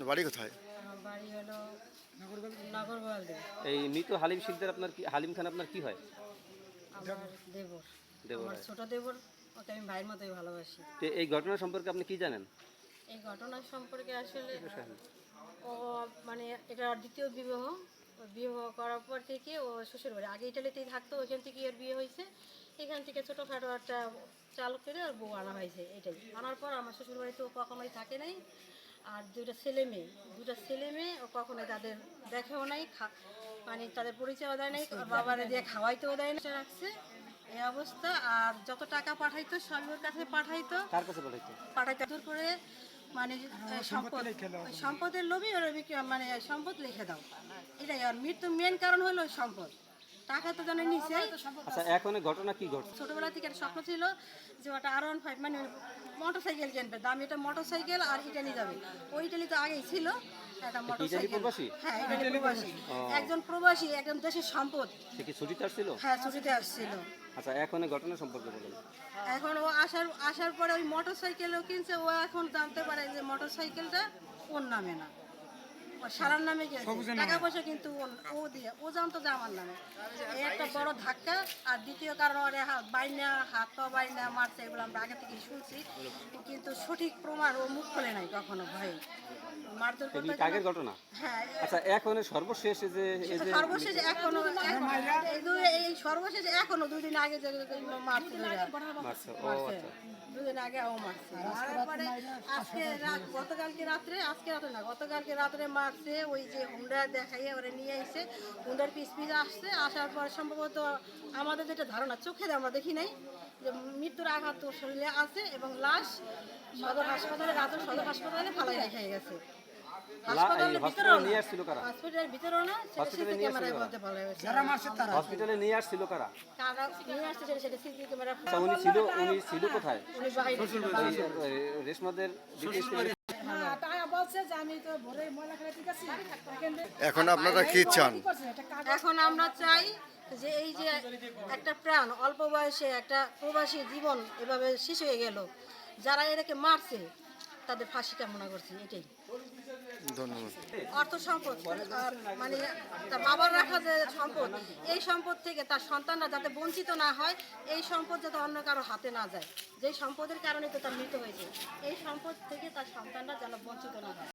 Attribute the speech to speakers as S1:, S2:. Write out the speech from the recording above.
S1: বাড়ি কোথায়?
S2: আমার বাড়ি হলো নগরগোয়ালদি।
S3: এই মৃত হালিম শিকদার আপনার কি, হালিম খান আপনার কি হয়?
S2: আমার দেবর,
S3: দেবর
S2: আমার
S3: হয়।
S2: ছোট দেবর, ওকে আমি ভাইয়ের মতোই ভালোবাসি।
S3: তো এই ঘটনা সম্পর্কে আপনি কি জানেন?
S2: এই ঘটনা সম্পর্কে আসলে ও মানে এটা দ্বিতীয় বিবাহ। বিবাহ করার পর থেকে ও শ্বশুর বাড়ি, আগে ইটালিতেই থাকতো, ওইখান থেকে এর বিয়ে হয়েছে। এখান থেকে ছোটোখাটো একটা চালু করে আর বউ আনা হয়েছে। এটাই আনার পর আমার শ্বশুর বাড়িতে ও কখনোই থাকে নাই। আর দুটো ছেলে মেয়ে ও কখনোই তাদের দেখেও নাই, মানে তাদের পরিচয়ও দেয় নাই, বাবারে দিয়ে খাওয়াইতেও দেয় না, রাখছে এই অবস্থা। আর যত টাকা পাঠাইতো সবার কাছে পাঠাইতো,
S3: কার কাছে পাঠাইতো?
S2: দূর করে মানে সম্পদের লোভই ওরা মানে সম্পদ লিখে দাও, এটাই। আর মৃত্যুর মেন কারণ হলো সম্পদ, টাকা তো জানে নিচে।
S3: আচ্ছা, এখন এই ঘটনা কি ঘটছে?
S2: ছোটবেলা থেকে একটা স্বপ্ন ছিল যে ওটা R15 মানে মোটরসাইকেল কিনবে, দামি এটা মোটরসাইকেল, আর ইটালি যাবে। ওই ইটালি তো আগেই ছিল একটা মোটরসাইকেল। হ্যাঁ, ইটালি প্রবাসী, একজন প্রবাসী, একজন দেশের সম্পদ।
S3: সে কি ছুটিতে আসছিল?
S2: হ্যাঁ, ছুটিতে আসছিল।
S3: আচ্ছা, এখন এই ঘটনা সম্পর্কে বলুন।
S2: এখন ও আসার পরে ওই মোটরসাইকেলও কিনছে। ও এখন জানতে পারে যে মোটরসাইকেলটা ওর নামে না, ওর শালার নামে গেছে। টাকা পয়সা কিন্তু ও জানতো যে আমার নামে। এই একটা বড় ধাক্কা। আর দ্বিতীয় কারণ ওরে হাত পা বাইনা মারছে, এগুলো আমরা আগে থেকে শুনছি, কিন্তু সঠিক প্রমাণ ও মুখ খোলে নাই কখনো ভয়ে। মারধর করতে
S3: আগের ঘটনা।
S2: হ্যাঁ,
S3: আচ্ছা, এখন সর্বশেষ যে এই যে
S2: সর্বশেষ এখনো এই সর্বশেষ এখনো 2 দিন আগে যে মারছে,
S3: মারছে। ও আচ্ছা,
S2: 2 দিন আগে ও মারছে। তারপরে আজকে গতকালকে রাত্রে মারছে। ওই যে হুন্ডা দেখাইয়ে ওরা নিয়ে এসে হুন্ডার পিস আসছে। আসার পর সম্ভবত আমাদের যেটা ধারণা, চোখে আমরা দেখি নাই, যে মৃত্যুর আঘাত ওর শরীরে আছে এবং লাশ সদর হাসপাতালে ফালাই রেখে গেছে। হসপিটালের ভিতরেও না, ক্যামেরায় বলতে পারবে
S3: হসপিটালে নিয়ে আসছিল কারা?
S2: নিয়ে আসছে সেটা সিসি ক্যামেরা।
S3: আচ্ছা, উনি ছিল কোথায়?
S2: উনি বাইরে
S3: রেশমাদের
S1: এখন আপনারা কি চান?
S2: এখন আমরা চাই যে এই যে একটা প্রাণ, অল্প বয়সে একটা প্রবাসী জীবন এভাবে শেষ হয়ে গেল, যারা এটাকে মারছে তাদের ফাঁসি কামনা করছি, এটাই।
S1: ধন্যবাদ।
S2: অর্থ সম্পদ, আর মানে তার বাবার রাখা যে সম্পদ, এই সম্পদ থেকে তার সন্তানরা যাতে বঞ্চিত না হয়, এই সম্পদ যাতে অন্য কারো হাতে না যায়, যেই সম্পদের কারণে তো তার মৃত্যু হয়েছে, এই সম্পদ থেকে তার সন্তানরা যেন বঞ্চিত না হয়।